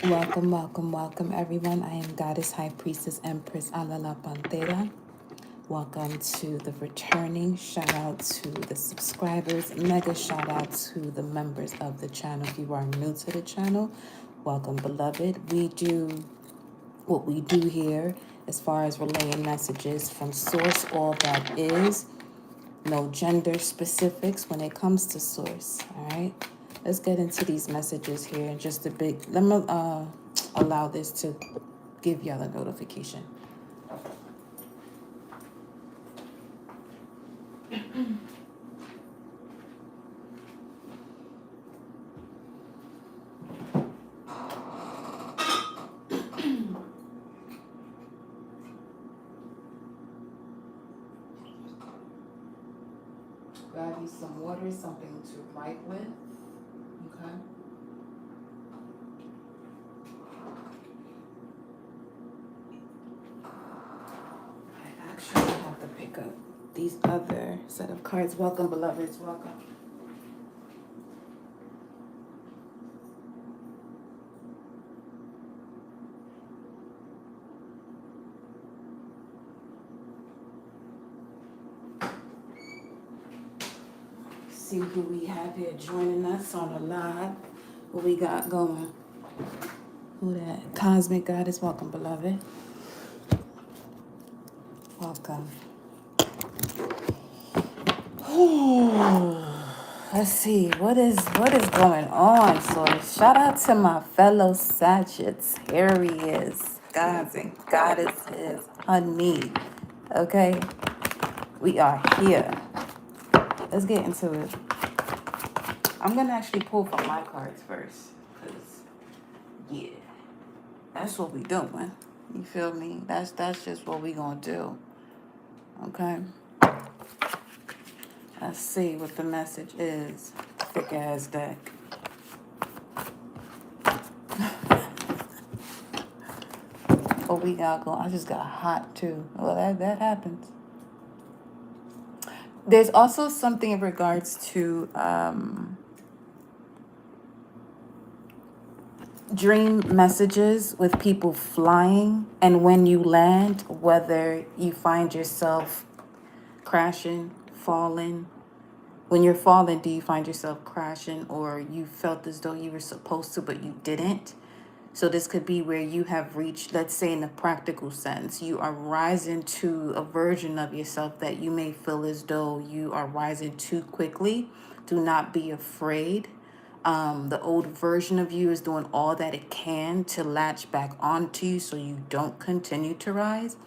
Welcome, welcome, welcome, everyone. I am Goddess High Priestess Empress Alba La Panthera. Welcome to the returning. Shout out to the subscribers. Mega shout out to the members of the channel. If you are new to the channel, welcome, beloved. We do what we do here as far as relaying messages from source, all that is. No gender specifics when it comes to source. All right. Let's get into these messages here in just a bit. Let me allow this to give y'all a notification. Grab you some water, something to write with. Okay. I actually have to pick up these other set of cards. Welcome, beloveds. Welcome. See who we have here joining us on the live. What we got going? Who that? Cosmic Goddess. Welcome, beloved. Welcome. Let's see what is going on. So shout out to my fellow Sagittarius, gods and goddesses, honey. Okay, we are here. Let's get into it. I'm gonna actually pull from my cards first, cause yeah, that's what we doing. You feel me? That's just what we gonna do. Okay. Let's see what the message is. Thick ass deck. What we got going? I just got hot too. Well, that happens. There's also something in regards to dream messages with people flying, and when you land, whether you find yourself crashing, falling. When you're falling, do you find yourself crashing, or you felt as though you were supposed to but you didn't? So this could be where you have reached, let's say in a practical sense, you are rising to a version of yourself that you may feel as though you are rising too quickly. Do not be afraid. The old version of you is doing all that it can to latch back onto you so you don't continue to rise.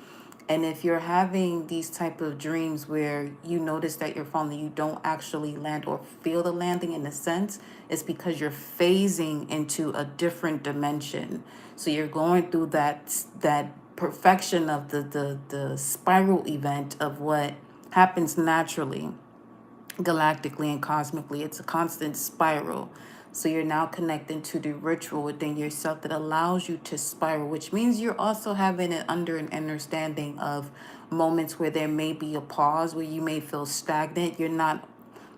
And if you're having these type of dreams where you notice that you're falling, you don't actually land or feel the landing in a sense, it's because you're phasing into a different dimension. So you're going through that perfection of the spiral event of what happens naturally, galactically and cosmically. It's a constant spiral. So you're now connecting to the ritual within yourself that allows you to spiral, which means you're also having an understanding of moments where there may be a pause, where you may feel stagnant. You're not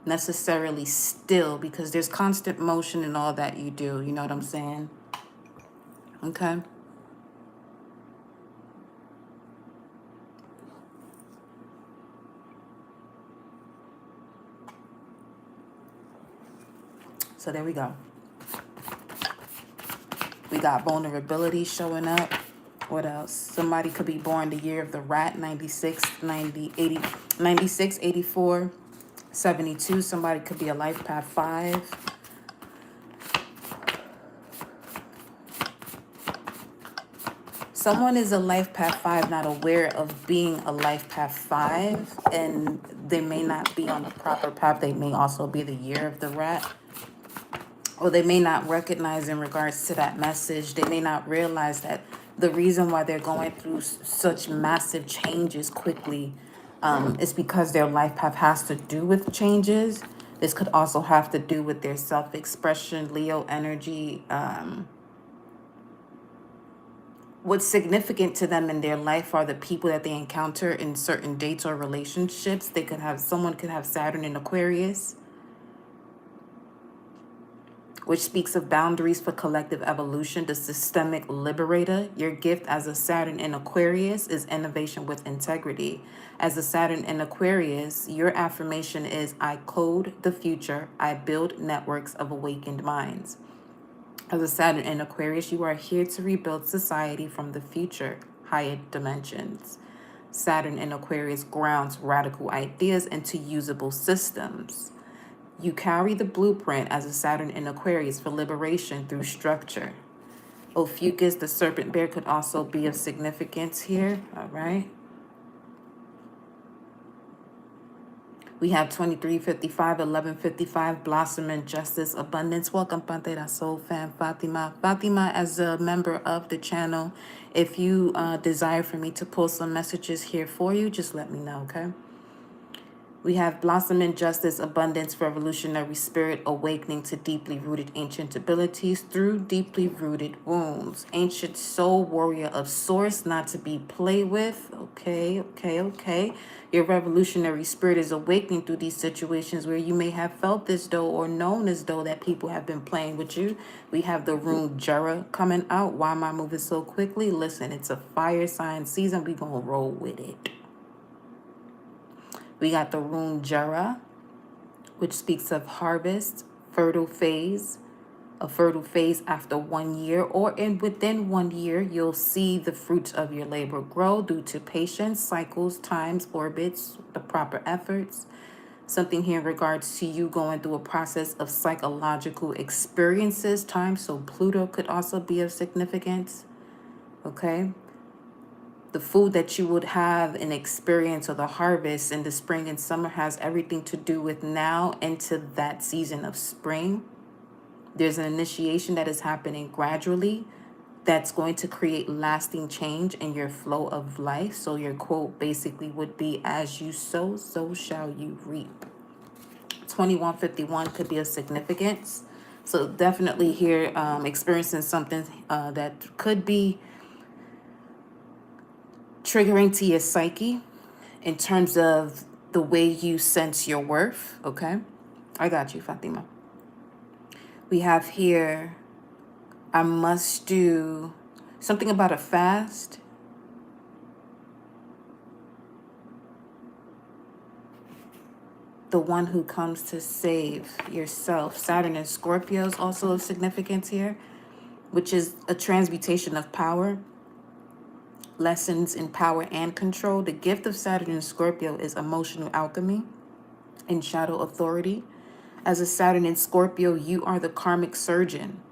necessarily still because there's constant motion in all that you do. You know what I'm saying? Okay. So there we go. We got vulnerability showing up. What else? Somebody could be born the year of the rat, 96, 90, 80, 96, 84, 72. Somebody could be a life path 5. Someone is a life path 5, not aware of being a life path 5, and they may not be on the proper path. They may also be the year of the rat. Or they may not recognize in regards to that message. They may not realize that the reason why they're going through such massive changes quickly is because their life path has to do with changes. This could also have to do with their self-expression, Leo energy. What's significant to them in their life are the people that they encounter in certain dates or relationships. Someone could have Saturn in Aquarius. which speaks of boundaries for collective evolution, the systemic liberator. Your gift as a Saturn in Aquarius is innovation with integrity. As a Saturn in Aquarius, your affirmation is, I code the future, I build networks of awakened minds. As a Saturn in Aquarius, you are here to rebuild society from the future, higher dimensions. Saturn in Aquarius grounds radical ideas into usable systems. You carry the blueprint as a Saturn in Aquarius for liberation through structure. Ophiuchus, the serpent bear, could also be of significance here. All right. We have 2355, 1155, Blossom and Justice, Abundance. Welcome, Panthera Soul Fam, Fatima. Fatima, as a member of the channel, if you desire for me to post some messages here for you, just let me know, okay? We have Blossom in Justice, Abundance, Revolutionary Spirit, Awakening to Deeply Rooted Ancient Abilities Through Deeply Rooted Wounds. Ancient Soul Warrior of Source, not to be played with. Okay. Your revolutionary spirit is awakening through these situations where you may have felt as though or known as though that people have been playing with you. We have the rune Jera coming out. Why am I moving so quickly? Listen, it's a fire sign season. We're going to roll with it. We got the rune Jera, which speaks of harvest, fertile phase, a fertile phase after 1 year, or within 1 year, you'll see the fruits of your labor grow due to patience, cycles, times, orbits, the proper efforts. Something here in regards to you going through a process of psychological experiences, time. So Pluto could also be of significance. Okay. The food that you would have an experience, or the harvest in the spring and summer, has everything to do with now into that season of spring. There's an initiation that is happening gradually that's going to create lasting change in your flow of life. So your quote basically would be, as you sow, so shall you reap. 2151 could be of significance. So definitely here experiencing something that could be triggering to your psyche in terms of the way you sense your worth. Okay, I got you, Fatima. We have here, I must do something about a fast. The one who comes to save yourself. Saturn and Scorpio is also of significance here, which is a transmutation of power. Lessons in power and control. The gift of Saturn and Scorpio is emotional alchemy and shadow authority. As a Saturn in Scorpio, you are the karmic surgeon,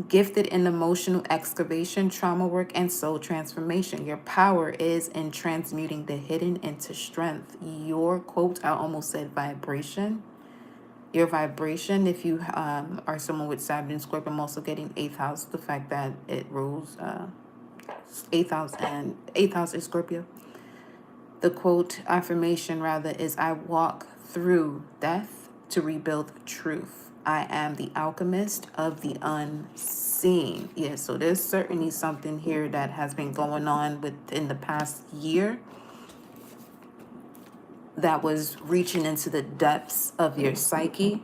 gifted in emotional excavation, trauma work, and soul transformation. Your power is in transmuting the hidden into strength. Your quote, I almost said vibration. Your vibration, if you are someone with Saturn and Scorpio, I'm also getting 8th house, the fact that it rules 8th house, and 8th house is Scorpio. The quote, affirmation rather, is, I walk through death to rebuild truth. I am the alchemist of the unseen. Yeah, so there's certainly something here that has been going on within the past year that was reaching into the depths of your psyche,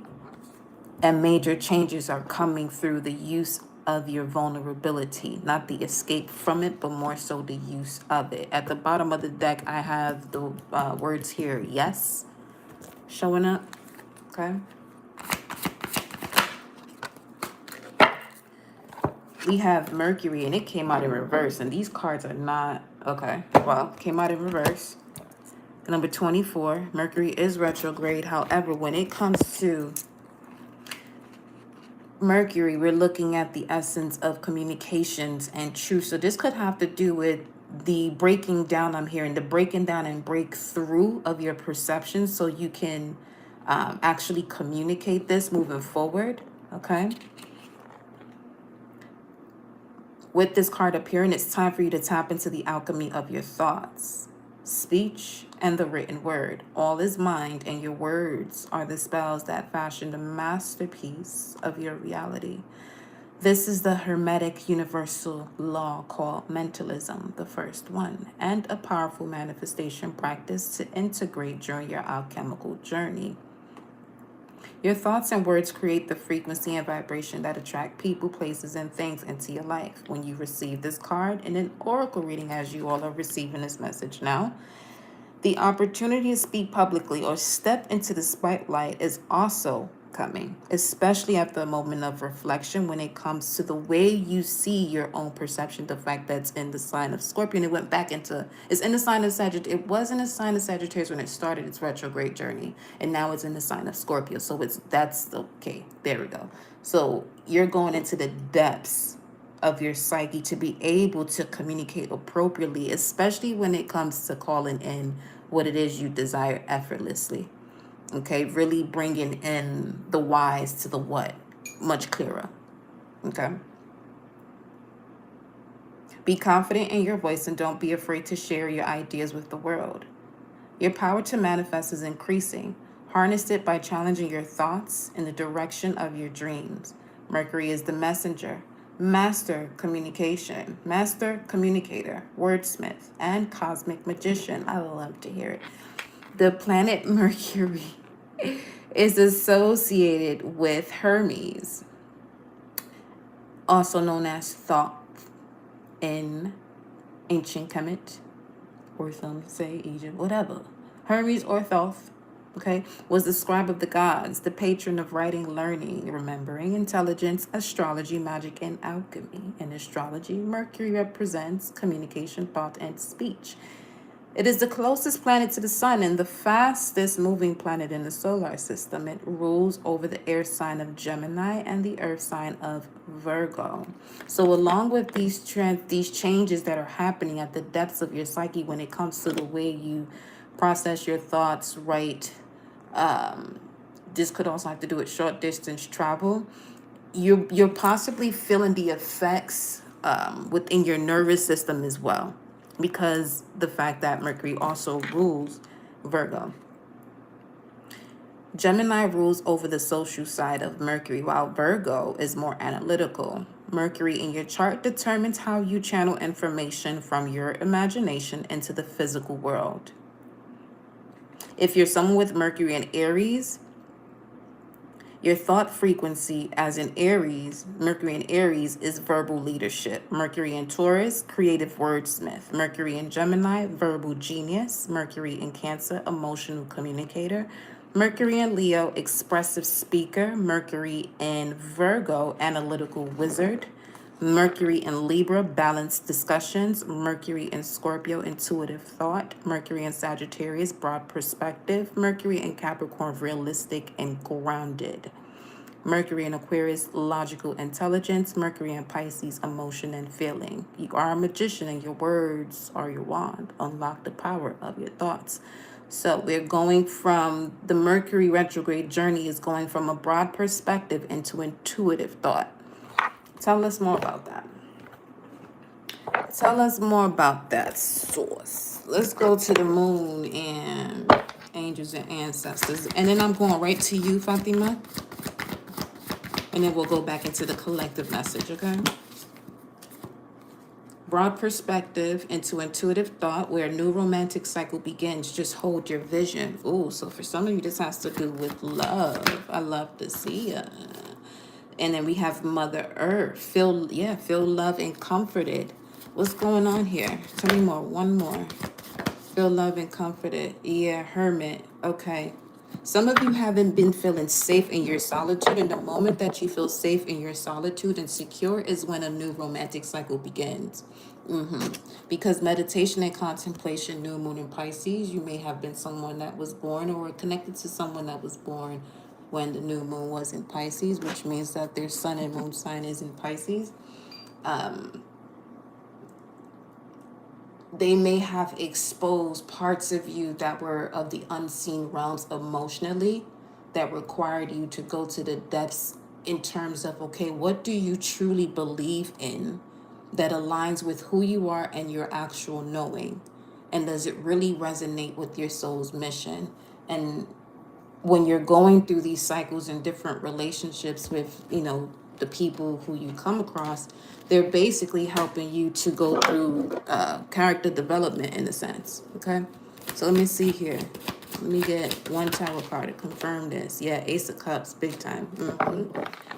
and major changes are coming through the use of your vulnerability, not the escape from it, but more so the use of it. At the bottom of the deck, I have the words here, yes, showing up. Okay. We have Mercury, and it came out in reverse, and these cards are not, okay, well, came out in reverse. Number 24, Mercury is retrograde. However, when it comes to Mercury, we're looking at the essence of communications and truth. So this could have to do with the breaking down, I'm hearing, the breaking down and breakthrough of your perceptions so you can actually communicate this moving forward, okay? With this card appearing, it's time for you to tap into the alchemy of your thoughts, speech, and the written word. All is mind, and your words are the spells that fashion the masterpiece of your reality. This is the Hermetic universal law called mentalism, the first one, and a powerful manifestation practice to integrate during your alchemical journey. Your thoughts and words create the frequency and vibration that attract people, places, and things into your life. When you receive this card in an oracle reading, as you all are receiving this message now, the opportunity to speak publicly or step into the spotlight is also coming, especially at the moment of reflection when it comes to the way you see your own perception. The fact that's in the sign of Scorpion, it went back into, it's in the sign of Sagittarius. It was in the sign of Sagittarius when it started its retrograde journey, and now it's in the sign of Scorpio. So that's okay. There we go. So you're going into the depths of your psyche to be able to communicate appropriately, especially when it comes to calling in what it is you desire effortlessly. Okay, really bringing in the whys to the what much clearer. Okay, be confident in your voice and don't be afraid to share your ideas with the world. Your power to manifest is increasing. Harness it by challenging your thoughts in the direction of your dreams. Mercury is the messenger, master communication, master communicator, wordsmith, and cosmic magician. I love to hear it. The planet Mercury is associated with Hermes, also known as Thoth in ancient Kemet, or some say Egypt, whatever. Hermes or Thoth, okay, was the scribe of the gods, the patron of writing, learning, remembering, intelligence, astrology, magic, and alchemy. In astrology, Mercury represents communication, thought, and speech. It is the closest planet to the sun and the fastest moving planet in the solar system. It rules over the air sign of Gemini and the earth sign of Virgo. So along with these changes that are happening at the depths of your psyche when it comes to the way you process your thoughts, write, this could also have to do with short distance travel. You're possibly feeling the effects within your nervous system as well, because the fact that Mercury also rules Virgo. Gemini rules over the social side of Mercury, while Virgo is more analytical. Mercury in your chart determines how you channel information from your imagination into the physical world. If you're someone with Mercury in Aries, your thought frequency, as in Aries, Mercury in Aries, is verbal leadership. Mercury in Taurus, creative wordsmith. Mercury in Gemini, verbal genius. Mercury in Cancer, emotional communicator. Mercury in Leo, expressive speaker. Mercury in Virgo, analytical wizard. Mercury in Libra, balanced discussions. Mercury in Scorpio, intuitive thought. Mercury in Sagittarius, broad perspective. Mercury in Capricorn, realistic and grounded. Mercury in Aquarius, logical intelligence. Mercury in Pisces, emotion and feeling. You are a magician and your words are your wand. Unlock the power of your thoughts. So we're going from, the Mercury retrograde journey is going from a broad perspective into intuitive thought. Tell us more about that. Tell us more about that source. Let's go to the moon and angels and ancestors. And then I'm going right to you, Fatima. And then we'll go back into the collective message, okay? Broad perspective into intuitive thought, where a new romantic cycle begins. Just hold your vision. Ooh, so for some of you, this has to do with love. I love to see ya. And then we have Mother Earth. Feel love and comforted. What's going on here? Tell me more. One more. Feel love and comforted. Yeah, Hermit. Okay. Some of you haven't been feeling safe in your solitude. And the moment that you feel safe in your solitude and secure is when a new romantic cycle begins. Because meditation and contemplation, new moon in Pisces, you may have been someone that was born or connected to someone that was born when the new moon was in Pisces, which means that their sun and moon sign is in Pisces. They may have exposed parts of you that were of the unseen realms emotionally, that required you to go to the depths in terms of, okay, what do you truly believe in that aligns with who you are and your actual knowing? And does it really resonate with your soul's mission? And when you're going through these cycles and different relationships with, the people who you come across, they're basically helping you to go through character development in a sense. Okay, so let me see here. Let me get one tower card to confirm this. Yeah, Ace of Cups, big time.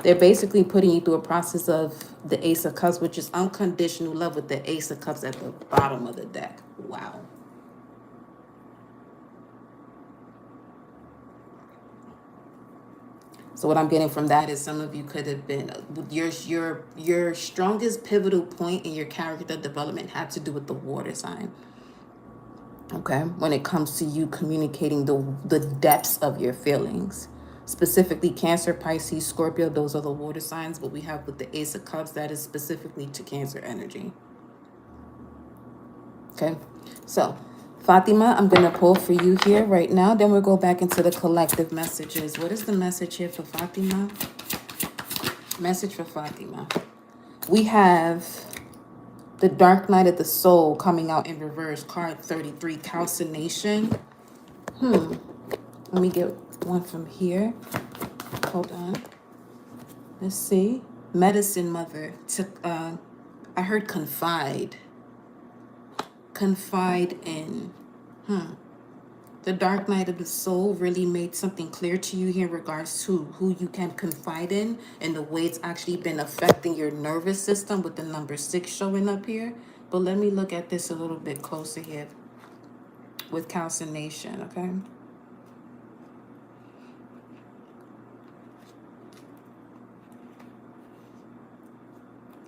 They're basically putting you through a process of the Ace of Cups, which is unconditional love with the Ace of Cups at the bottom of the deck. Wow. So what I'm getting from that is some of you could have been your strongest pivotal point in your character development had to do with the water sign. Okay, when it comes to you communicating the depths of your feelings, specifically Cancer, Pisces, Scorpio, those are the water signs. But we have with the Ace of Cups, that is specifically to Cancer energy. Okay, so Fatima, I'm gonna pull for you here right now. Then we'll go back into the collective messages. What is the message here for Fatima? Message for Fatima. We have the Dark Night of the Soul coming out in reverse, card 33, calcination. Let me get one from here. Hold on. Let's see. Medicine Mother. I heard confide. Confide in. The Dark Night of the Soul really made something clear to you here in regards to who you can confide in and the way it's actually been affecting your nervous system with the number 6 showing up here. But let me look at this a little bit closer here with calcination, okay?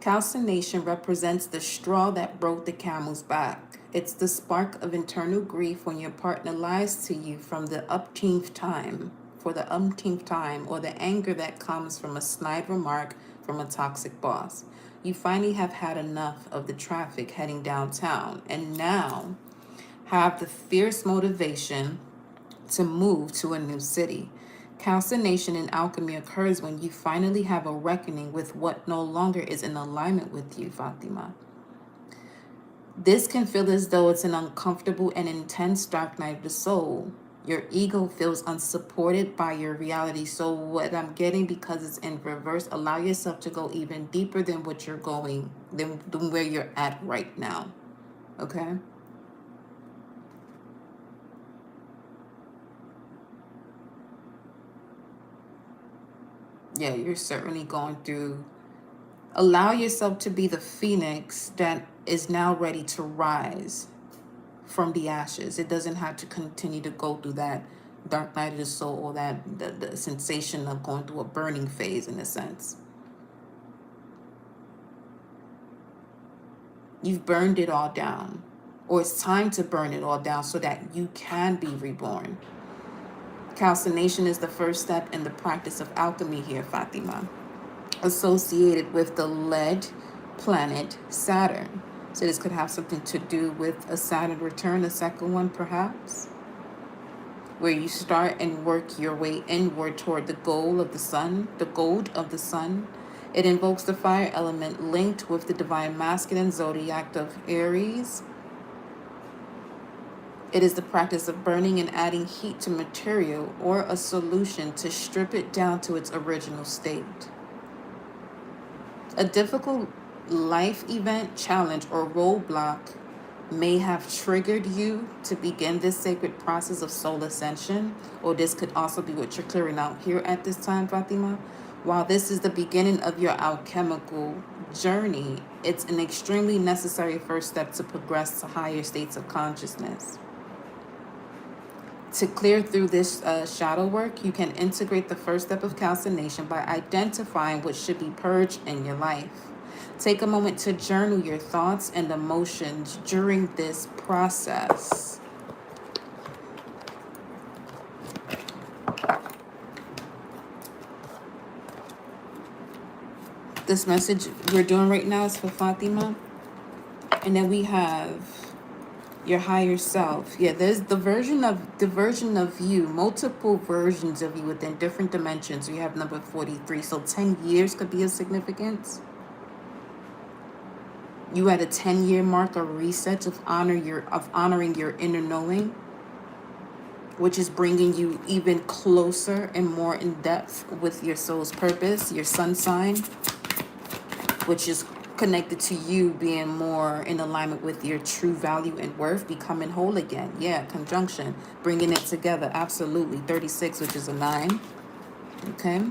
Calcination represents the straw that broke the camel's back. It's the spark of internal grief when your partner lies to you from the umpteenth time, or the anger that comes from a snide remark from a toxic boss. You finally have had enough of the traffic heading downtown and now have the fierce motivation to move to a new city. Calcination in alchemy occurs when you finally have a reckoning with what no longer is in alignment with you, Fatima. This can feel as though it's an uncomfortable and intense dark night of the soul. Your ego feels unsupported by your reality. So what I'm getting, because it's in reverse, allow yourself to go even deeper than what you're going, than where you're at right now. Okay? Yeah, you're certainly going through. Allow yourself to be the phoenix that is now ready to rise from the ashes. It doesn't have to continue to go through that dark night of the soul or that the sensation of going through a burning phase in a sense. You've burned it all down, or it's time to burn it all down so that you can be reborn. Calcination is the first step in the practice of alchemy here, Fatima, associated with the lead planet Saturn. So this could have something to do with a Saturn return, a second one perhaps, where you start and work your way inward toward the goal of the sun, the gold of the sun. It invokes the fire element linked with the divine masculine zodiac of Aries. It is the practice of burning and adding heat to material or a solution to strip it down to its original state. A difficult life event, challenge, or roadblock may have triggered you to begin this sacred process of soul ascension, or this could also be what you're clearing out here at this time, Fatima. While this is the beginning of your alchemical journey, it's an extremely necessary first step to progress to higher states of consciousness. To clear through this shadow work, you can integrate the first step of calcination by identifying what should be purged in your life. Take a moment to journal your thoughts and emotions during this process. This message we're doing right now is for Fatima. And then we have your higher self. Yeah, there's the version of you, multiple versions of you within different dimensions. You have number 43. So 10 years could be of significance. You at a 10-year mark, a reset of honoring your inner knowing, which is bringing you even closer and more in depth with your soul's purpose, your sun sign, which is connected to you being more in alignment with your true value and worth, becoming whole again. Yeah, conjunction, bringing it together. Absolutely. 36, which is a 9. Okay.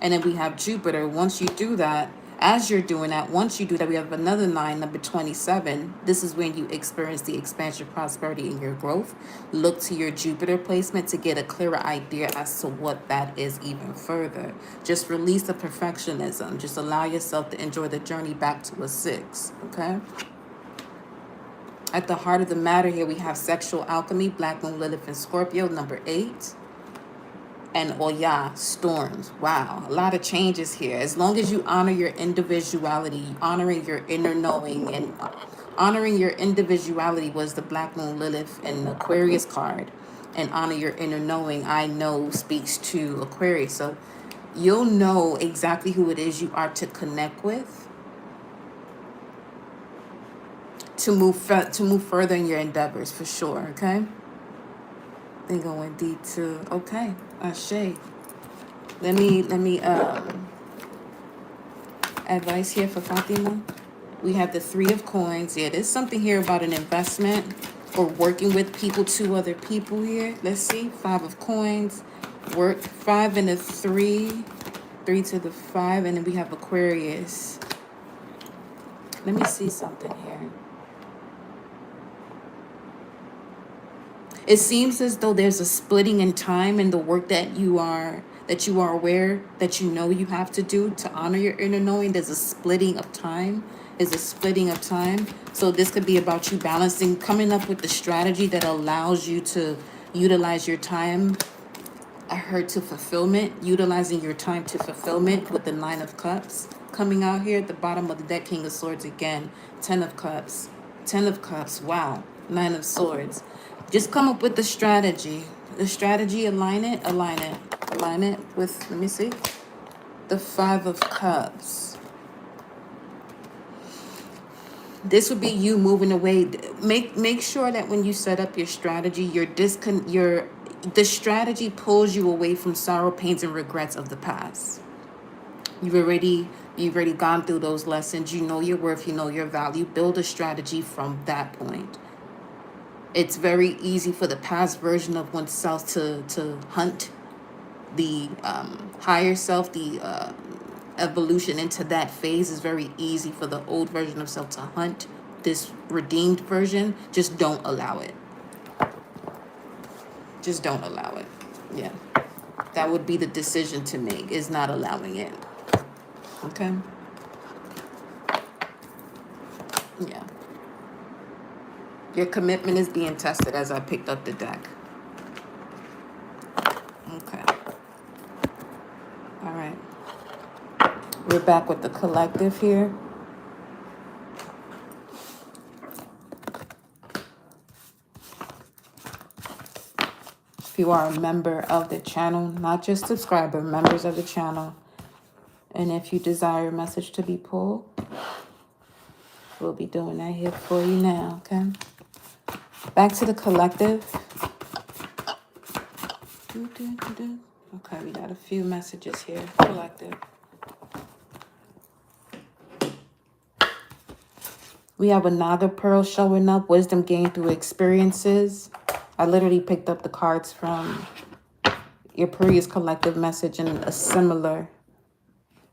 And then we have Jupiter. Once you do that, as you're doing that, once you do that, we have another 9, number 27. This is when you experience the expansion, prosperity, and your growth. Look to your Jupiter placement to get a clearer idea as to what that is even further. Just release the perfectionism. Just allow yourself to enjoy the journey back to a 6. Okay. At the heart of the matter here, we have sexual alchemy, Black Moon, Lilith, and Scorpio, number 8. And Oya, storms. Wow, a lot of changes here. As long as you honor your individuality, honoring your inner knowing, and honoring your individuality was the Black Moon, Lilith, and Aquarius card. And honor your inner knowing, I know, speaks to Aquarius. So you'll know exactly who it is you are to connect with, to move further in your endeavors, for sure. Okay. They going deep too. Okay, Ashe. Let me advice here for Fatima. We have the 3 of coins. Yeah, there's something here about an investment or working with people, 2 other people here. Let's see. 5 of coins. Work 5 and a 3. 3 to the 5, and then we have Aquarius. Let me see something here. It seems as though there's a splitting in time in the work that you are aware that you know you have to do to honor your inner knowing. There's a splitting of time. So this could be about you balancing, coming up with the strategy that allows you to utilize your time. I heard to fulfillment, utilizing your time to fulfillment with the 9 of Cups coming out here at the bottom of the deck. King of Swords again. 10 of Cups. 10 of Cups. Wow. 9 of Swords. Just come up with the strategy. The strategy, align it with, let me see, the 5 of Cups. This would be you moving away. Make sure that when you set up your strategy, the strategy pulls you away from sorrow, pains, and regrets of the past. You've already gone through those lessons. You know your worth, you know your value. Build a strategy from that point. It's very easy for the past version of oneself to hunt the higher self, the evolution into that phase is very easy for the old version of self to hunt this redeemed version. Just don't allow it. Just don't allow it. Yeah. That would be the decision to make, is not allowing it. Okay? Yeah. Your commitment is being tested as I picked up the deck. Okay. All right. We're back with the collective here. If you are a member of the channel, not just subscriber, members of the channel, and if you desire a message to be pulled, we'll be doing that here for you now, okay? Back to the collective. Okay, we got a few messages here, collective. We have a Naga Pearl showing up, wisdom gained through experiences. I literally picked up the cards from your previous collective message, and a similar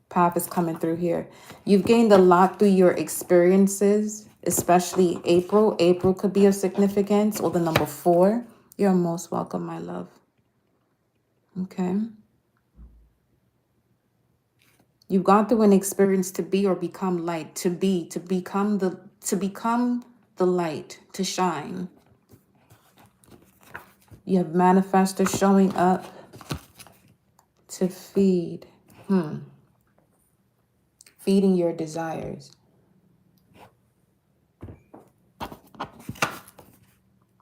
path is coming through here. You've gained a lot through your experiences, especially April. April could be of significance, or the number 4. You're most welcome, my love. Okay. You've gone through an experience to be or become light, to become the light, to shine. You have manifestors showing up to feed. Feeding your desires.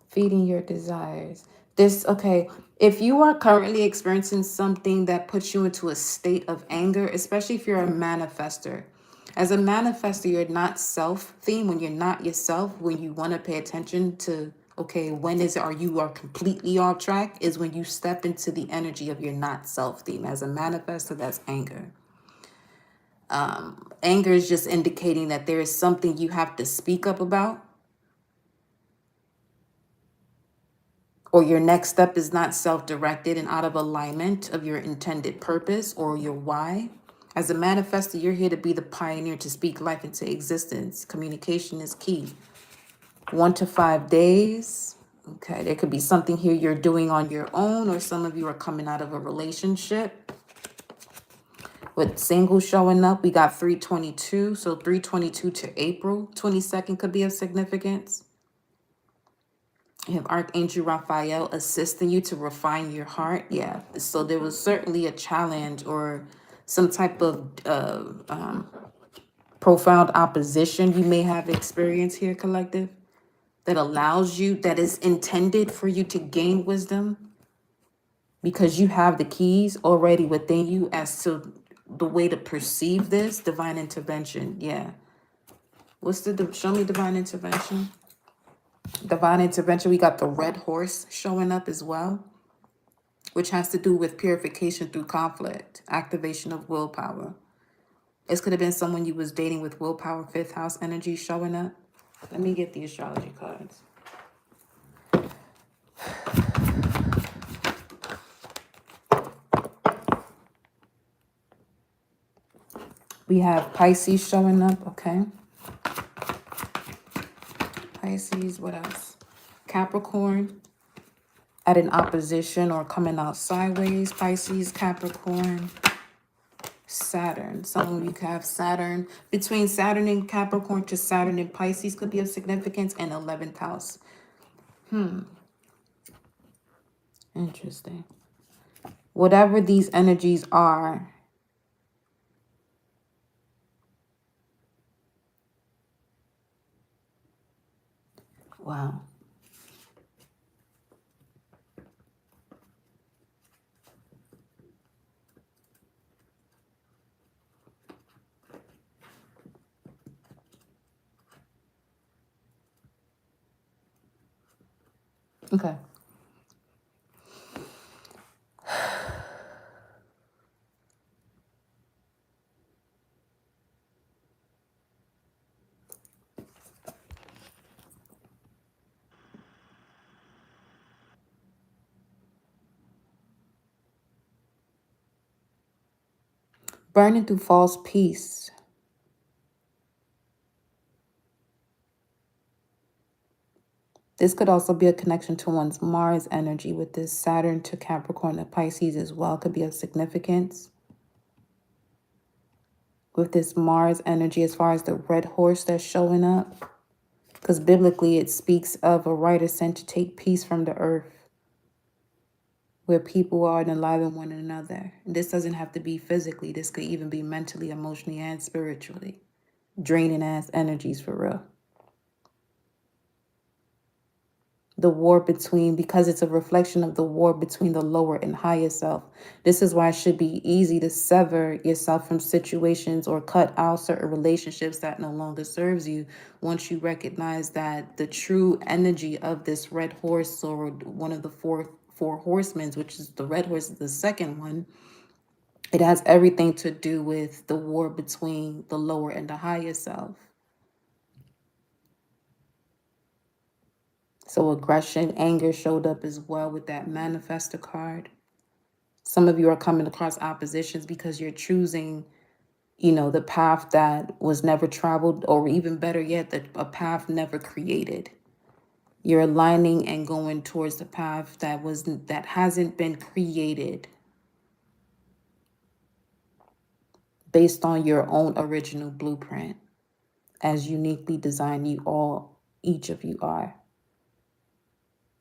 Feeding your desires. If you are currently experiencing something that puts you into a state of anger, especially if you're a manifester. As a manifester, you're not self-themed. When you're not yourself, when you want to pay attention to, when you are completely off track, is when you step into the energy of your not self-theme. As a manifester, that's anger. Anger is just indicating that there is something you have to speak up about, or your next step is not self-directed and out of alignment of your intended purpose or your why. As a manifestor, you're here to be the pioneer, to speak life into existence. Communication is key. 1 to 5 days. Okay, there could be something here you're doing on your own, or some of you are coming out of a relationship. With single showing up, we got 322. So 322 to April 22nd could be of significance. You have Archangel Raphael assisting you to refine your heart. Yeah, so there was certainly a challenge or some type of profound opposition you may have experienced here, collective, that allows you, that is intended for you to gain wisdom, because you have the keys already within you as to the way to perceive this divine intervention. Yeah. What's show me divine intervention? Divine intervention, we got the red horse showing up as well, which has to do with purification through conflict, activation of willpower. This could have been someone you was dating with willpower, 5th house energy showing up. Let me get the astrology cards. We have Pisces showing up, okay? Pisces, what else? Capricorn at an opposition or coming out sideways. Pisces, Capricorn, Saturn. Some of you could have Saturn. Between Saturn and Capricorn to Saturn and Pisces could be of significance, and 11th house. Interesting. Whatever these energies are, wow. Okay. Burning through false peace. This could also be a connection to one's Mars energy with this Saturn to Capricorn and Pisces as well. Could be of significance. With this Mars energy, as far as the red horse that's showing up. Because biblically, it speaks of a writer sent to take peace from the earth, where people are enliven one another. And this doesn't have to be physically. This could even be mentally, emotionally, and spiritually. Draining ass energies for real. The war between, because it's a reflection of the war between the lower and higher self. This is why it should be easy to sever yourself from situations or cut out certain relationships that no longer serves you once you recognize that the true energy of this red horse, or one of the four horsemen, which is the red horse is the second one, it has everything to do with the war between the lower and the higher self. So aggression, anger showed up as well with that manifestor card. Some of you are coming across oppositions because you're choosing, the path that was never traveled, or even better yet, a path never created. You're aligning and going towards the path that hasn't been created based on your own original blueprint, as uniquely designed each of you are.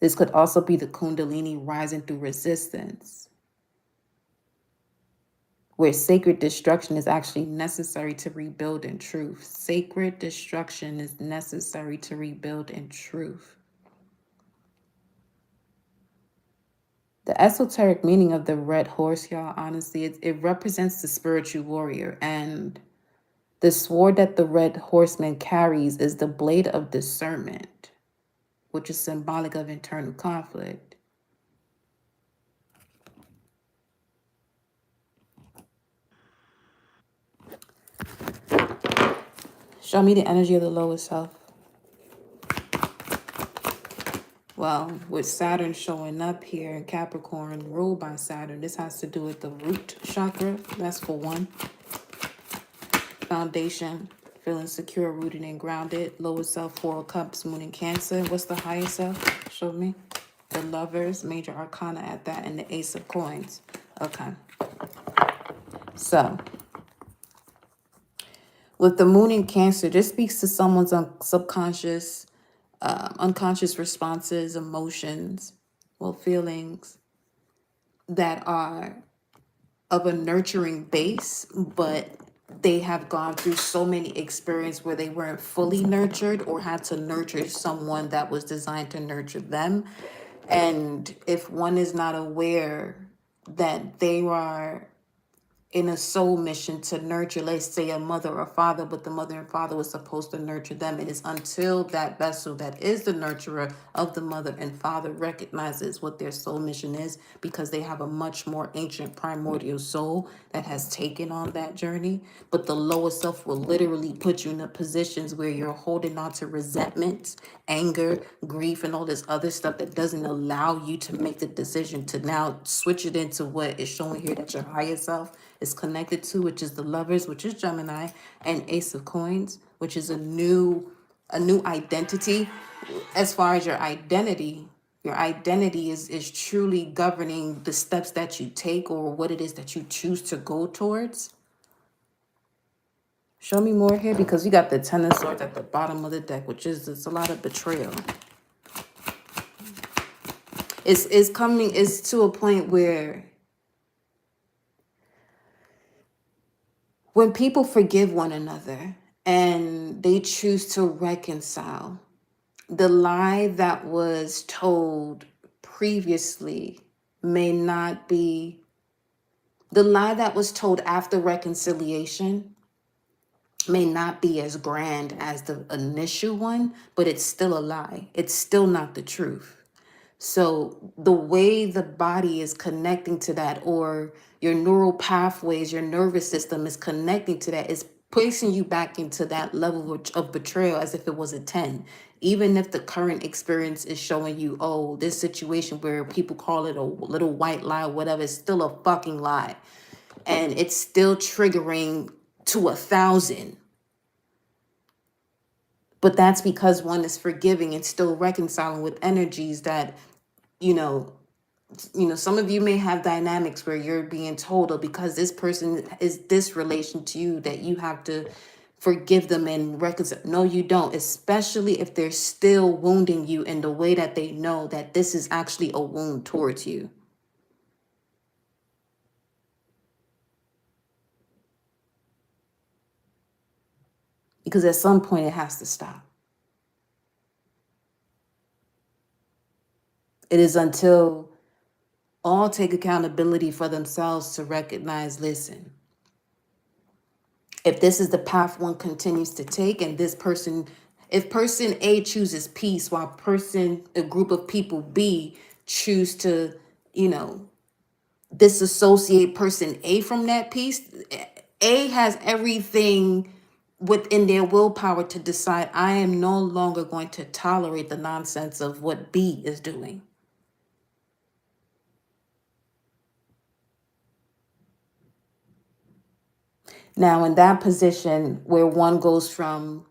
This could also be the Kundalini rising through resistance, where sacred destruction is actually necessary to rebuild in truth. Sacred destruction is necessary to rebuild in truth. The esoteric meaning of the red horse, y'all, honestly, it represents the spiritual warrior. And the sword that the red horseman carries is the blade of discernment, which is symbolic of internal conflict. Show me the energy of the lower self. Well, with Saturn showing up here in Capricorn, ruled by Saturn, this has to do with the root chakra. That's for one. Foundation, feeling secure, rooted, and grounded. Lower self, Four of Cups, Moon in Cancer. What's the higher self? Show me. The Lovers, Major Arcana at that, and the Ace of Coins. Okay. So, with the Moon in Cancer, this speaks to someone's subconscious, unconscious responses, emotions, well, feelings that are of a nurturing base, but they have gone through so many experiences where they weren't fully nurtured or had to nurture someone that was designed to nurture them. And if one is not aware that they are in a soul mission to nurture, let's say a mother or father, but the mother and father was supposed to nurture them. It is until that vessel that is the nurturer of the mother and father recognizes what their soul mission is, because they have a much more ancient primordial soul that has taken on that journey. But the lower self will literally put you in the positions where you're holding on to resentment, anger, grief, and all this other stuff that doesn't allow you to make the decision to now switch it into what is showing here that your higher self is connected to, which is the Lovers, which is Gemini, and Ace of Coins, which is a new identity. As far as your identity is truly governing the steps that you take or what it is that you choose to go towards. Show me more here, because we got the Ten of Swords at the bottom of the deck, which is, it's a lot of betrayal. It's to a point where when people forgive one another and they choose to reconcile, the lie that was told previously may not be, the lie that was told after reconciliation may not be as grand as the initial one, but it's still a lie. It's still not the truth. So the way the body is connecting to that, or your neural pathways, your nervous system is connecting to that, is placing you back into that level of betrayal as if it was a 10. Even if the current experience is showing you, oh, this situation where people call it a little white lie, whatever, it's still a fucking lie. And it's still triggering to 1,000. But that's because one is forgiving and still reconciling with energies that, you know, some of you may have dynamics where you're being told, oh, because this person is this relation to you, that you have to forgive them and reconcile. No, you don't, especially if they're still wounding you in the way that they know that this is actually a wound towards you. Because at some point it has to stop. It is until all take accountability for themselves to recognize, listen, if this is the path one continues to take, and this person, if person A chooses peace while a group of people B choose to, disassociate person A from that peace, A has everything within their willpower to decide, I am no longer going to tolerate the nonsense of what B is doing. Now, in that position where one goes from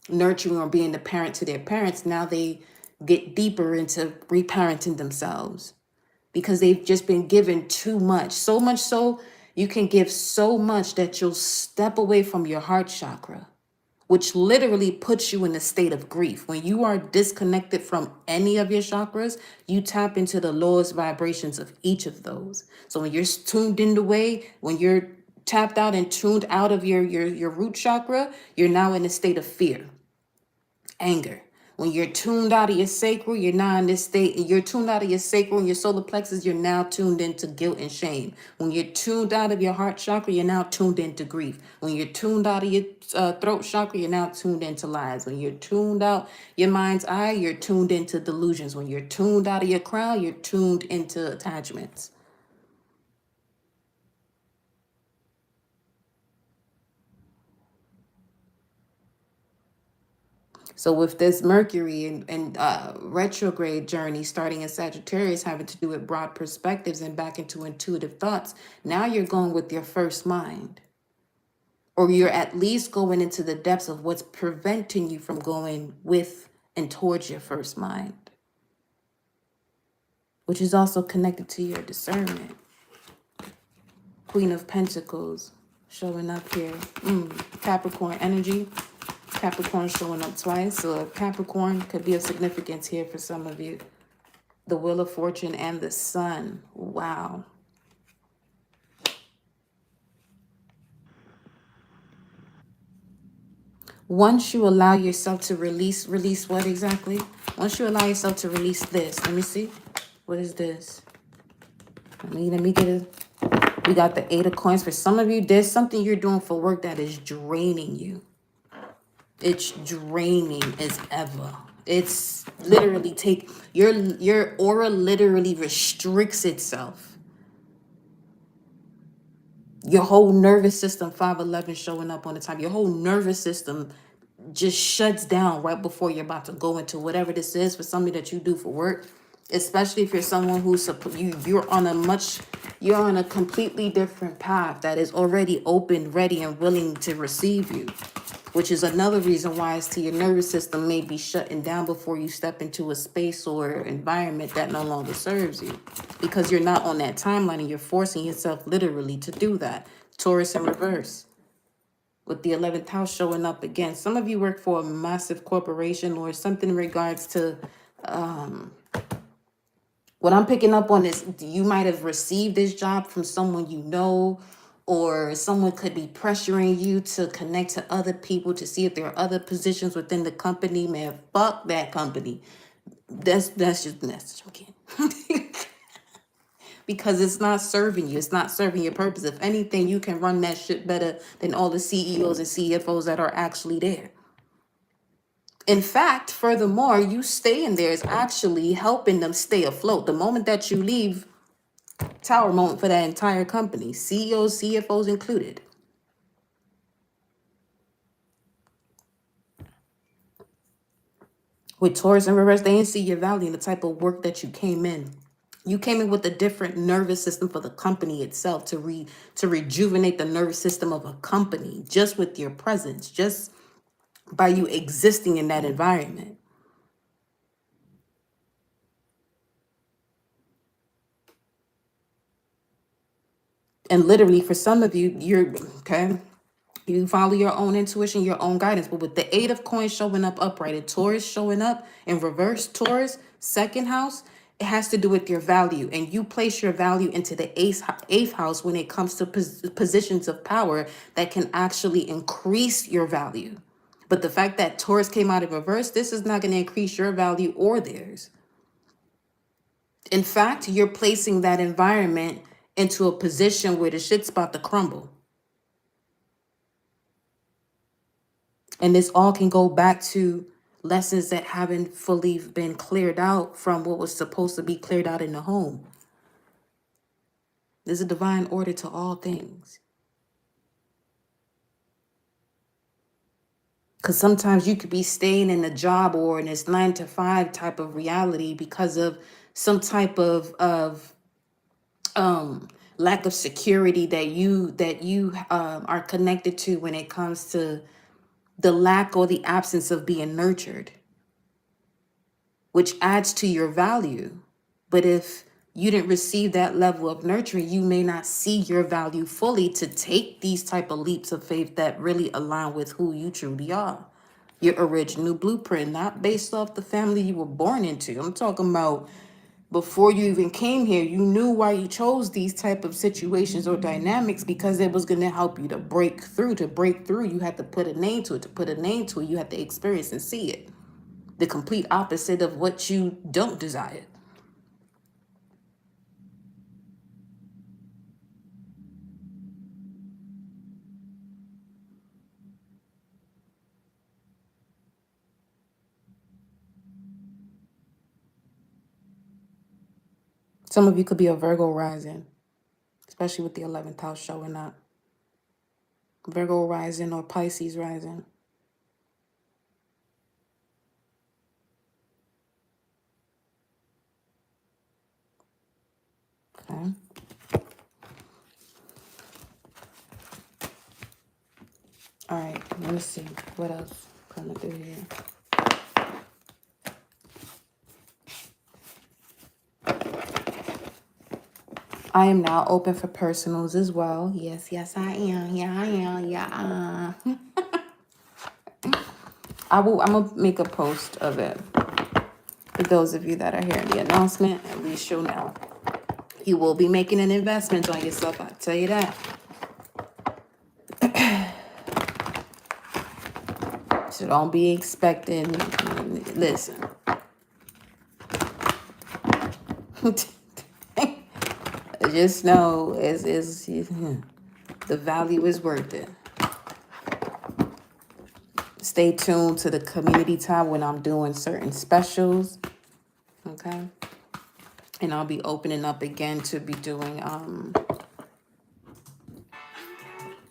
nurturing or being the parent to their parents, now they get deeper into reparenting themselves because they've just been given too much. So much so, you can give so much that you'll step away from your heart chakra, which literally puts you in a state of grief. When you are disconnected from any of your chakras, you tap into the lowest vibrations of each of those. So when you're tuned in the way, when you're tapped out and tuned out of your root chakra, you're now in a state of fear, anger. When you're tuned out of your sacral, you're now in this state. You're tuned out of your sacral and your solar plexus, you're now tuned into guilt and shame. When you're tuned out of your heart chakra, you're now tuned into grief. When you're tuned out of your throat chakra, you're now tuned into lies. When you're tuned out your mind's eye, you're tuned into delusions. When you're tuned out of your crown, you're tuned into attachments. So with this Mercury and retrograde journey starting in Sagittarius, having to do with broad perspectives and back into intuitive thoughts, now you're going with your first mind, or you're at least going into the depths of what's preventing you from going with and towards your first mind, which is also connected to your discernment. Queen of Pentacles showing up here. Capricorn energy. Capricorn showing up twice. So Capricorn could be of significance here for some of you. The Wheel of Fortune and the Sun. Wow. Once you allow yourself to release what exactly? Once you allow yourself to release this, let me see. What is this? Let me get it. We got the Eight of Coins. For some of you, there's something you're doing for work that is draining you. It's draining as ever. It's literally your aura literally restricts itself. Your whole nervous system, 511 showing up on the top. Your whole nervous system just shuts down right before you're about to go into whatever this is for something that you do for work. Especially if you're someone who's you're on a completely different path that is already open, ready, and willing to receive you. Which is another reason why it's to your nervous system may be shutting down before you step into a space or environment that no longer serves you. Because you're not on that timeline and you're forcing yourself literally to do that. Taurus in reverse. With the 11th house showing up again. Some of you work for a massive corporation or something in regards to... what I'm picking up on is you might have received this job from someone you know, or someone could be pressuring you to connect to other people to see if there are other positions within the company. Man, fuck that company. That's just that's joking. Because it's not serving you. It's not serving your purpose. If anything, you can run that shit better than all the CEOs and CFOs that are actually there. In fact, furthermore, you staying there is actually helping them stay afloat. The moment that you leave, tower moment for that entire company, CEOs, CFOs included. With Taurus in reverse, they didn't see your value in the type of work that you came in. You came in with a different nervous system for the company itself to rejuvenate the nervous system of a company just with your presence, just by you existing in that environment. And literally, for some of you, you're okay. You follow your own intuition, your own guidance. But with the Eight of Coins showing up upright and Taurus showing up in reverse, Taurus, second house, it has to do with your value. And you place your value into the eighth house when it comes to positions of power that can actually increase your value. But the fact that Taurus came out in reverse, this is not going to increase your value or theirs. In fact, you're placing that environment into a position where the shit's about to crumble. And this all can go back to lessons that haven't fully been cleared out from what was supposed to be cleared out in the home. There's a divine order to all things. Because sometimes you could be staying in a job or in this 9-to-5 type of reality because of some type of lack of security that you are connected to when it comes to the lack or the absence of being nurtured, which adds to your value. But if you didn't receive that level of nurturing, you may not see your value fully to take these type of leaps of faith that really align with who you truly are. Your original blueprint, not based off the family you were born into. I'm talking about before you even came here, you knew why you chose these type of situations or dynamics, because it was going to help you to break through. To break through, you had to put a name to it. To put a name to it, you had to experience and see it. The complete opposite of what you don't desire. Some of you could be a Virgo rising, especially with the 11th house showing up. Virgo rising or Pisces rising. Okay. All right, let me see what else coming through here. I am now open for personals as well. Yes, yes, I am. Yeah, I am. Yeah. I'm gonna make a post of it for those of you that are hearing the announcement. At least you'll know. You will be making an investment on yourself. I'll tell you that. So don't be expecting. Listen. Just know the value is worth it. Stay tuned to the community tab when I'm doing certain specials. Okay. And I'll be opening up again to be doing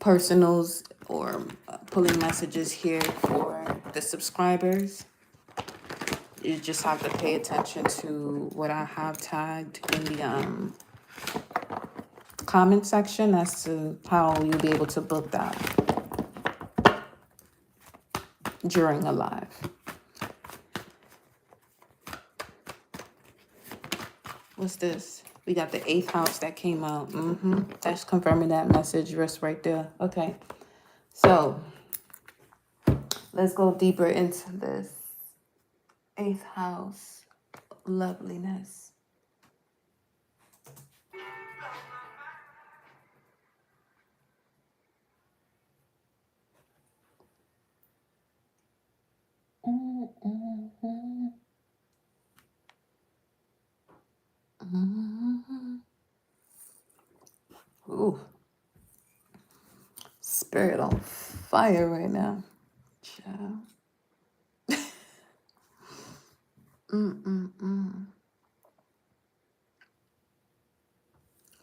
personals or pulling messages here for the subscribers. You just have to pay attention to what I have tagged in the comment section as to how you'll be able to book that during a live. What's this? We got the 8th house that came out. That's confirming that message just right there. Okay. So let's go deeper into this 8th house loveliness. Ooh, spirit on fire right now. Child.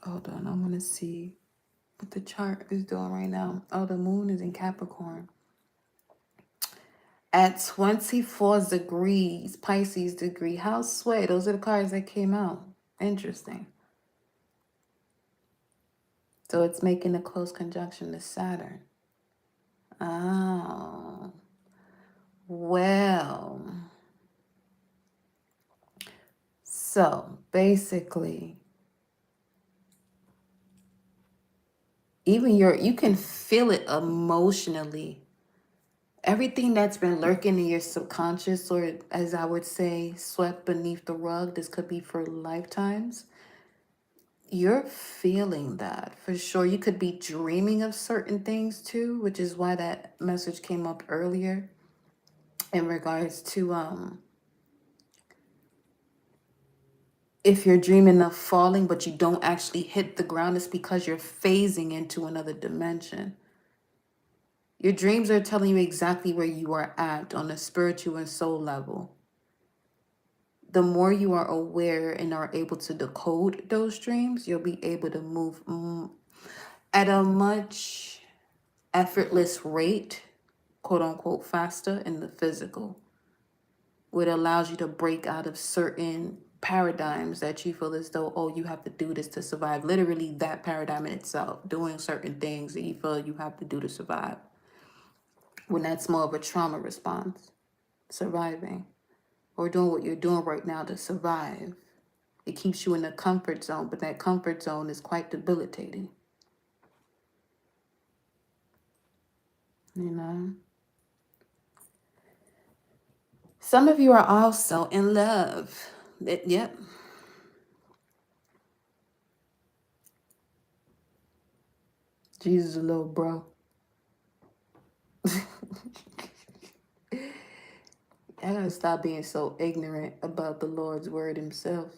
Hold on, I want to see what the chart is doing right now. Oh, the moon is in Capricorn. At 24 degrees, Pisces degree. How sway. Those are the cards that came out. Interesting. So it's making a close conjunction to Saturn. Oh. Well. So basically, even you can feel it emotionally. Everything that's been lurking in your subconscious, or as I would say, swept beneath the rug, this could be for lifetimes. You're feeling that for sure. You could be dreaming of certain things too, which is why that message came up earlier in regards to if you're dreaming of falling but you don't actually hit the ground, it's because you're phasing into another dimension. Your dreams are telling you exactly where you are at on a spiritual and soul level. The more you are aware and are able to decode those dreams, you'll be able to move at a much effortless rate, quote unquote, faster in the physical, what allows you to break out of certain paradigms that you feel as though, oh, you have to do this to survive. Literally that paradigm in itself, doing certain things that you feel you have to do to survive. When that's more of a trauma response, surviving, or doing what you're doing right now to survive. It keeps you in the comfort zone, but that comfort zone is quite debilitating. You know? Some of you are also in love. Yep. Jesus, a little bro. I gotta stop being so ignorant about the Lord's word himself.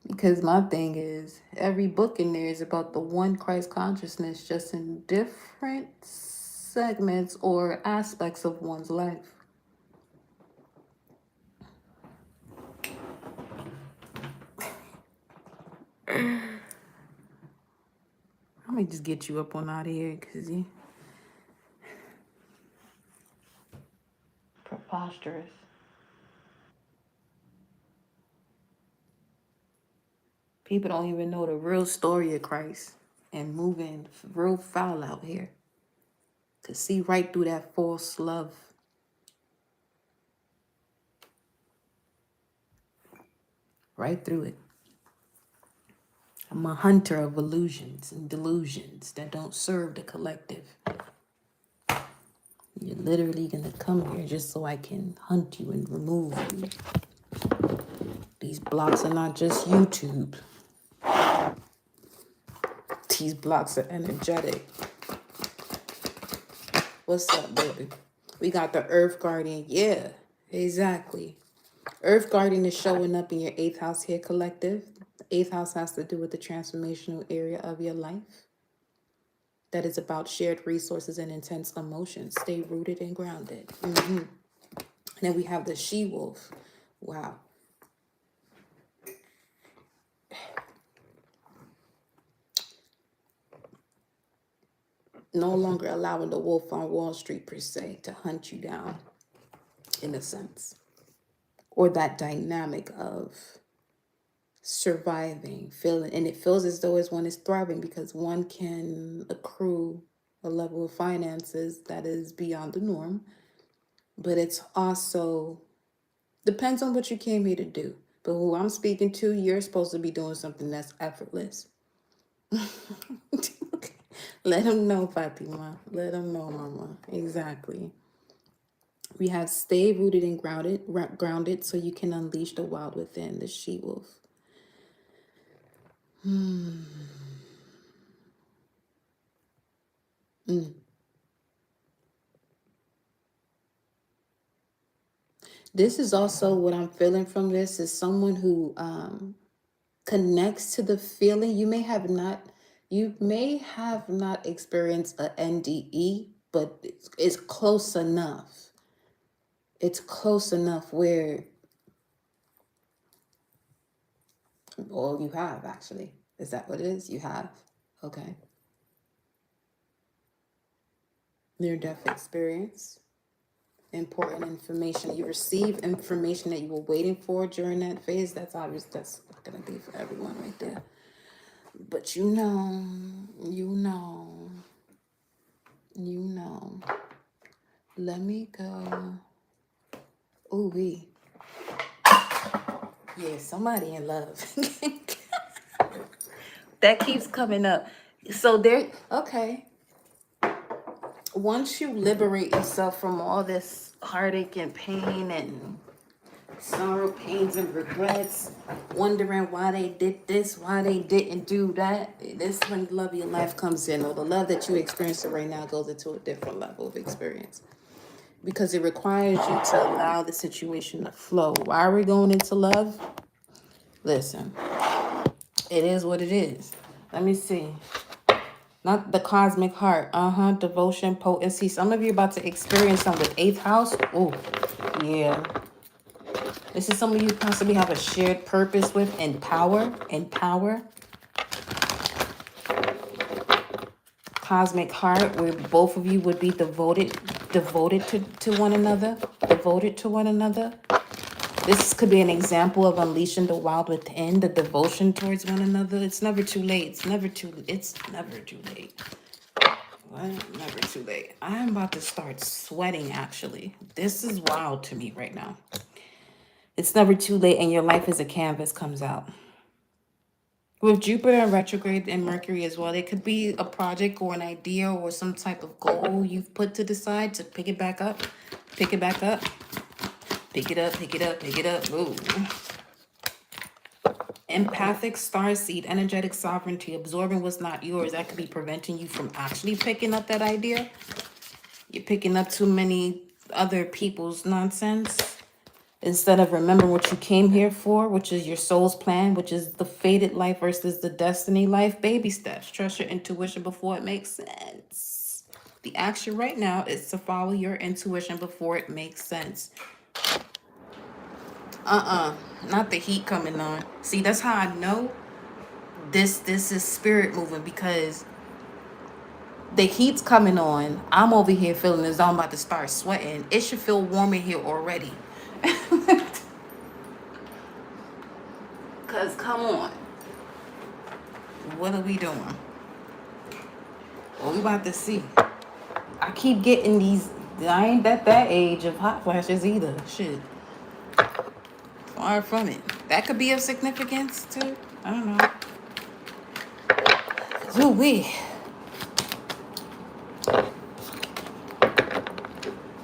Because my thing is, every book in there is about the one Christ consciousness, just in different segments or aspects of one's life. Let me just get you up on out of here, because you preposterous. People don't even know the real story of Christ and moving real foul out here to see right through that false love. Right through it. I'm a hunter of illusions and delusions that don't serve the collective. You're literally going to come here just so I can hunt you and remove you. These blocks are not just YouTube. These blocks are energetic. What's up, baby? We got the Earth Guardian. Yeah, exactly. Earth Guardian is showing up in your 8th house here, collective. The 8th house has to do with the transformational area of your life. That is about shared resources and intense emotions. Stay rooted and grounded. And then we have the she-wolf. Wow. No longer allowing the wolf on Wall Street, per se, to hunt you down, in a sense. Or that dynamic of surviving, feeling, and it feels as though as one is thriving because one can accrue a level of finances that is beyond the norm. But it's also, depends on what you came here to do. But who I'm speaking to, you're supposed to be doing something that's effortless. Let them know, Fatima. Let them know, Mama. Exactly. We have stay rooted and grounded so you can unleash the wild within, the she-wolf. This is also what I'm feeling from this is someone who connects to the feeling. You may have not experienced a NDE, but it's close enough. It's close enough where, well, you have actually. Is that what it is? You have? Okay. Near-death experience. Important information. You receive information that you were waiting for during that phase. That's obvious. That's not going to be for everyone right there. But you know. Let me go. Ooh, wee. Yeah, somebody in love. That keeps coming up. So there, okay. Once you liberate yourself from all this heartache and pain and sorrow, pains and regrets, wondering why they did this, why they didn't do that, this is when the love of your life comes in, or the love that you experiencing right now goes into a different level of experience. Because it requires you to allow the situation to flow. Why are we going into love? Listen, it is what it is. Let me see. Not the cosmic heart. Devotion, potency. Some of you about to experience something with 8th house. Oh, yeah. This is some of you possibly have a shared purpose with and power. Cosmic heart, where both of you would be devoted to one another. Devoted to one another. This could be an example of unleashing the wild within, the devotion towards one another. It's never too late. It's never too late. What? Never too late. I am about to start sweating, actually. This is wild to me right now. It's never too late, and your life as a canvas comes out. With Jupiter in retrograde and Mercury as well, it could be a project or an idea or some type of goal you've put to the side to pick it back up. Pick it back up. Pick it up, pick it up, pick it up. Ooh. Empathic starseed, energetic sovereignty, absorbing what's not yours. That could be preventing you from actually picking up that idea. You're picking up too many other people's nonsense instead of remembering what you came here for, which is your soul's plan, which is the fated life versus the destiny life. Baby steps. Trust your intuition before it makes sense. The action right now is to follow your intuition before it makes sense. Not the heat coming on. See, that's how I know this is spirit moving, because the heat's coming on. I'm over here feeling as though I'm about to start sweating. It should feel warm in here already. Because come on. What are we doing? Well, we about to see. I keep getting these. I ain't at that age of hot flashes either. Shit. Far from it. That could be of significance too. I don't know. Ooh wee.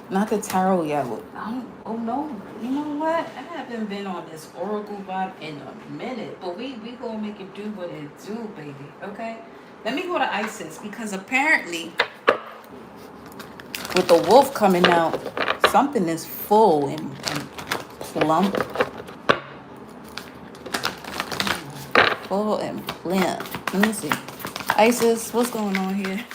Not the tarot yet. Oh no. You know what? I haven't been on this oracle vibe in a minute. But we gonna make it do what it do, baby. Okay? Let me go to Isis because apparently with the wolf coming out, something is full and plump. Full and plump. Let me see. Isis, what's going on here?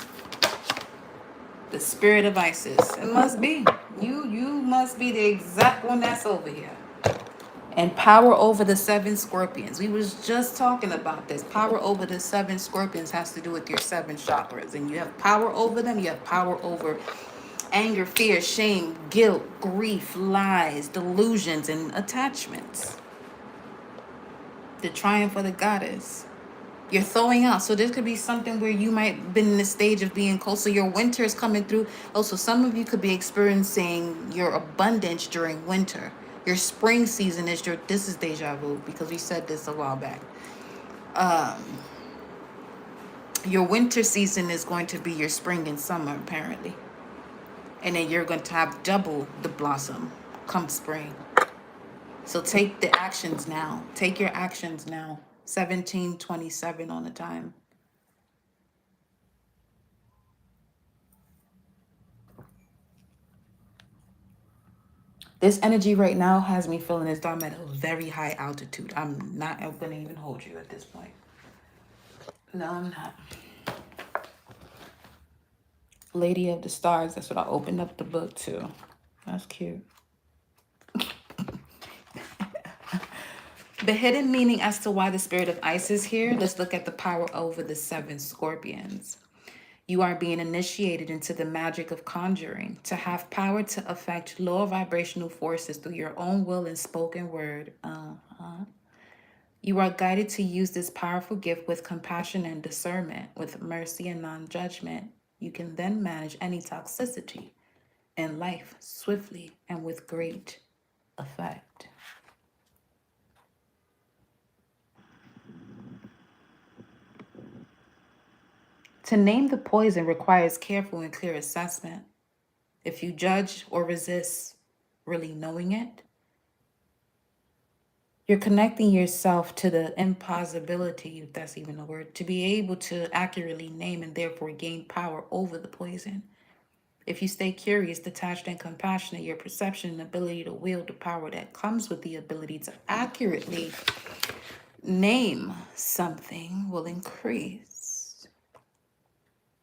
The spirit of Isis. It must be. You must be the exact one that's over here. And power over the 7 scorpions. We was just talking about this. Power over the 7 scorpions has to do with your 7 chakras. And you have power over them. You have power over anger, fear, shame, guilt, grief, lies, delusions, and attachments. The triumph of the goddess. You're throwing out. So this could be something where you might have been in the stage of being cold. So your winter is coming through. Also, some of you could be experiencing your abundance during winter. Your spring season is this is deja vu because we said this a while back. Your winter season is going to be your spring and summer, apparently. And then you're going to have double the blossom come spring. So take the actions now. Take your actions now. 1727 on the time. This energy right now has me feeling as though I'm at a very high altitude. I'm not going to even hold you at this point. No, I'm not. Lady of the Stars. That's what I opened up the book to. That's cute. The hidden meaning as to why the spirit of Isis is here. Let's look at the power over the 7 scorpions. You are being initiated into the magic of conjuring to have power to affect lower vibrational forces through your own will and spoken word. You are guided to use this powerful gift with compassion and discernment, with mercy and non-judgment. You can then manage any toxicity in life swiftly and with great effect. To name the poison requires careful and clear assessment. If you judge or resist really knowing it, you're connecting yourself to the impossibility, if that's even a word, to be able to accurately name and therefore gain power over the poison. If you stay curious, detached, and compassionate, your perception and ability to wield the power that comes with the ability to accurately name something will increase.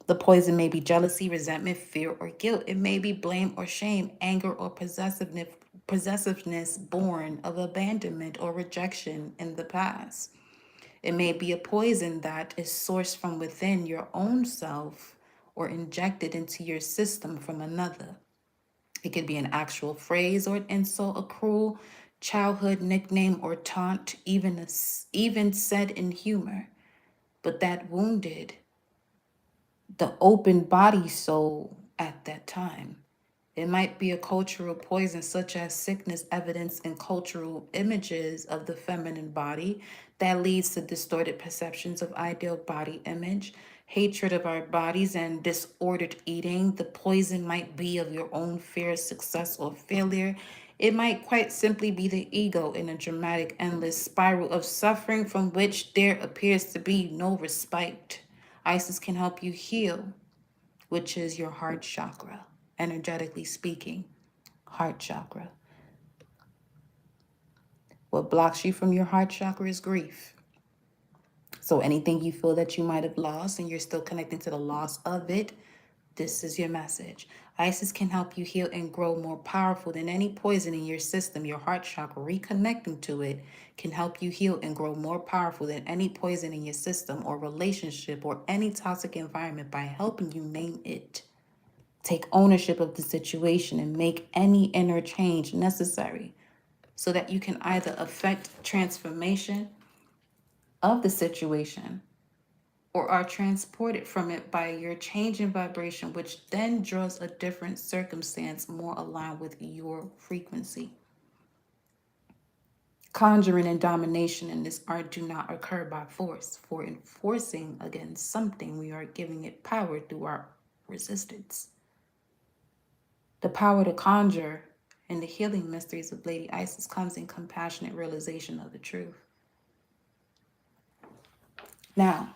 The poison may be jealousy, resentment, fear, or guilt. It may be blame or shame, anger or possessiveness born of abandonment or rejection in the past. It may be a poison that is sourced from within your own self or injected into your system from another. It could be an actual phrase or an insult, a cruel childhood nickname or taunt, even said in humor, but that wounded the open body soul at that time. It might be a cultural poison, such as sickness evidence in cultural images of the feminine body that leads to distorted perceptions of ideal body image, hatred of our bodies, and disordered eating. The poison might be of your own fear, success, or failure. It might quite simply be the ego in a dramatic, endless spiral of suffering from which there appears to be no respite. Isis can help you heal, which is your heart chakra. Energetically speaking, heart chakra. What blocks you from your heart chakra is grief. So anything you feel that you might have lost and you're still connecting to the loss of it, this is your message. Isis can help you heal and grow more powerful than any poison in your system. Your heart chakra, reconnecting to it, can help you heal and grow more powerful than any poison in your system or relationship or any toxic environment by helping you name it. Take ownership of the situation and make any inner change necessary so that you can either affect transformation of the situation or are transported from it by your change in vibration, which then draws a different circumstance more aligned with your frequency. Conjuring and domination in this art do not occur by force. For enforcing against something, we are giving it power through our resistance. The power to conjure in the healing mysteries of Lady Isis comes in compassionate realization of the truth. Now,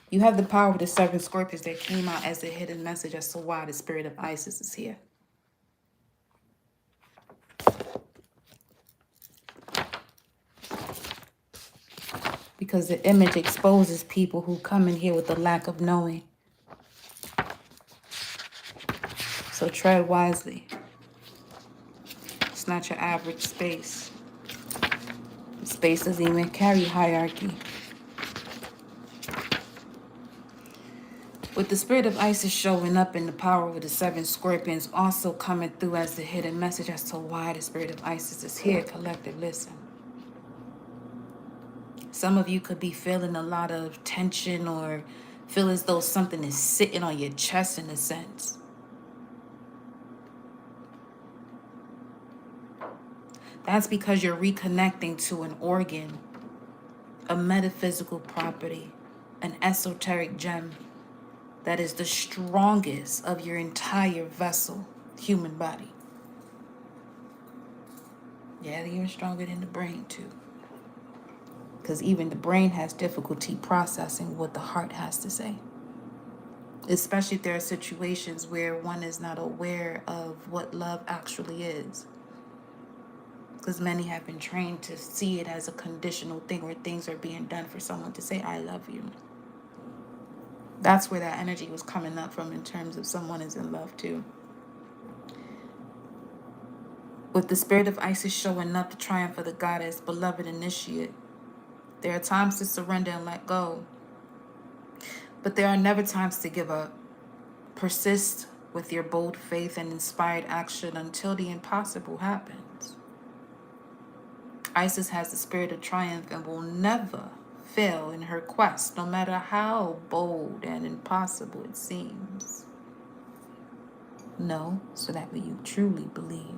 you have the power of the 7 scorpions that came out as a hidden message as to why the spirit of Isis is here. Because the image exposes people who come in here with a lack of knowing. So tread wisely. It's not your average space. The space doesn't even carry hierarchy. With the spirit of Isis showing up in the power of the 7 scorpions also coming through as the hidden message as to why the spirit of Isis is here, collective listen. Some of you could be feeling a lot of tension or feel as though something is sitting on your chest in a sense. That's because you're reconnecting to an organ, a metaphysical property, an esoteric gem that is the strongest of your entire vessel, human body. Yeah, even stronger than the brain too. Because even the brain has difficulty processing what the heart has to say. Especially if there are situations where one is not aware of what love actually is. Because many have been trained to see it as a conditional thing where things are being done for someone to say, I love you. That's where that energy was coming up from in terms of someone is in love too. With the spirit of Isis showing up, the triumph of the goddess, beloved initiate, there are times to surrender and let go. But there are never times to give up. Persist with your bold faith and inspired action until the impossible happens. Isis has the spirit of triumph and will never fail in her quest, no matter how bold and impossible it seems. Know so that way you truly believe.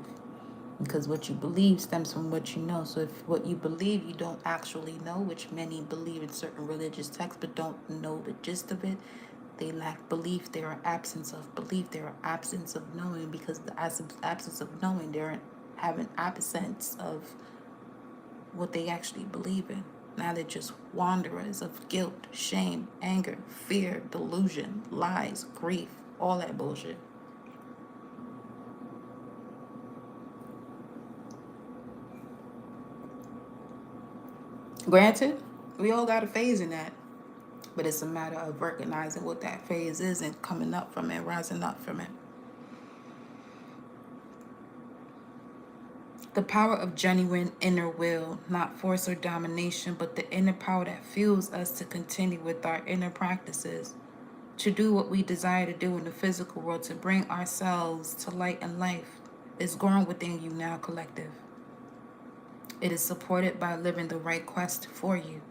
Because what you believe stems from what you know. So if what you believe you don't actually know, which many believe in certain religious texts but don't know the gist of it, they lack belief. There are absence of belief. There are absence of knowing, because the absence of knowing, they're having absence of what they actually believe in. Now they're just wanderers of guilt, shame, anger, fear, delusion, lies, grief, all that bullshit. Granted, we all got a phase in that, but it's a matter of recognizing what that phase is and coming up from it, rising up from it. The power of genuine inner will, not force or domination, but the inner power that fuels us to continue with our inner practices, to do what we desire to do in the physical world, to bring ourselves to light and life, is growing within you now, collective. It is supported by living the right quest for you,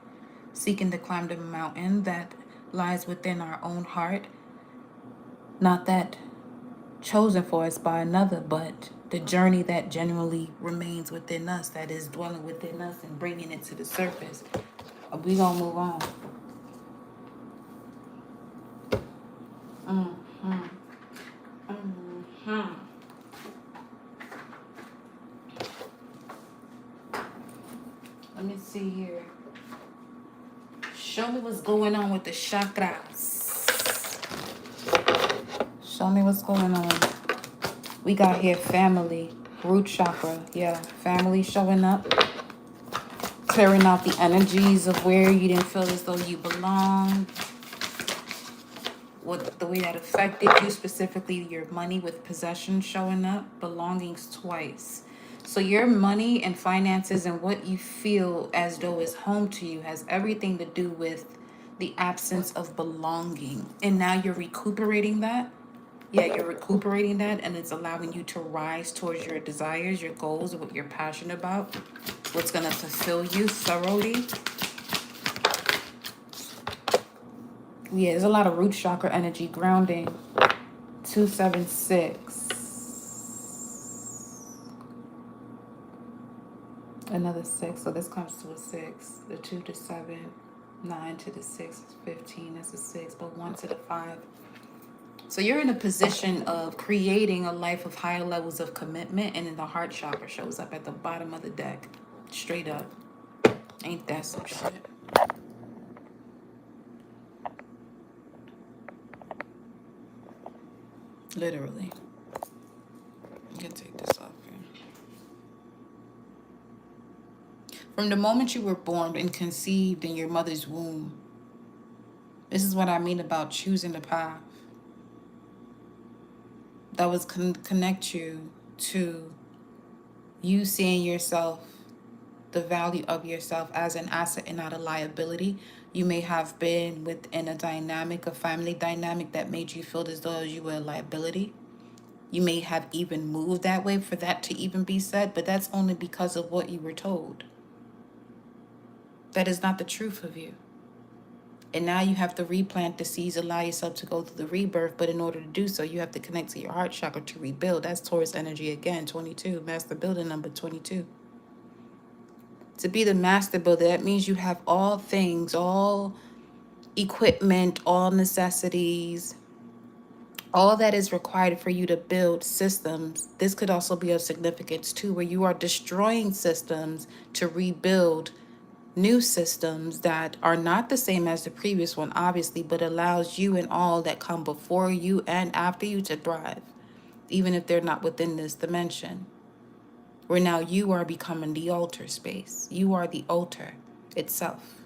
seeking to climb the mountain that lies within our own heart, not that chosen for us by another, but the journey that genuinely remains within us, that is dwelling within us and bringing it to the surface. We gonna move on. Let me see here. Show me what's going on with the chakras. Show me what's going on. We got here family, root chakra. Yeah, family showing up. Clearing out the energies of where you didn't feel as though you belonged. What the way that affected you, specifically your money with possession showing up. Belongings twice. So your money and finances and what you feel as though is home to you has everything to do with the absence of belonging. And now you're recuperating that. Yeah, you're recuperating that, and it's allowing you to rise towards your desires, your goals, what you're passionate about, what's going to fulfill you thoroughly. Yeah, there's a lot of root chakra energy, grounding. 276. Another 6. So this comes to a 6. The 2 to 7. 9 to the 6 is 15. That's a 6. But 1 to the 5. So you're in a position of creating a life of higher levels of commitment, and then the heart chakra shows up at the bottom of the deck. Straight up. Ain't that some shit? Literally. I can take this off here. From the moment you were born and conceived in your mother's womb, this is what I mean about choosing the path that was connect you to you seeing yourself, the value of yourself as an asset and not a liability. You may have been within a dynamic, a family dynamic that made you feel as though you were a liability. You may have even moved that way for that to even be said, but that's only because of what you were told. That is not the truth of you. And now you have to replant the seeds, allow yourself to go through the rebirth. But in order to do so, you have to connect to your heart chakra to rebuild. That's Taurus energy again, 22, master builder number 22. To be the master builder, that means you have all things, all equipment, all necessities, all that is required for you to build systems. This could also be of significance too, where you are destroying systems to rebuild new systems that are not the same as the previous one, obviously, but allows you and all that come before you and after you to thrive, even if they're not within this dimension. Where now you are becoming the altar space. You are the altar itself.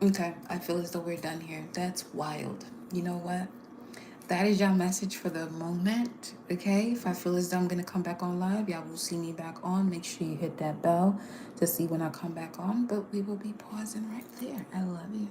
Okay, I feel as though we're done here. That's wild. You know what? That is your message for the moment. Okay, if I feel as though I'm going to come back on live, y'all will see me back on. Make sure you hit that bell to see when I come back on. But we will be pausing right there. I love you.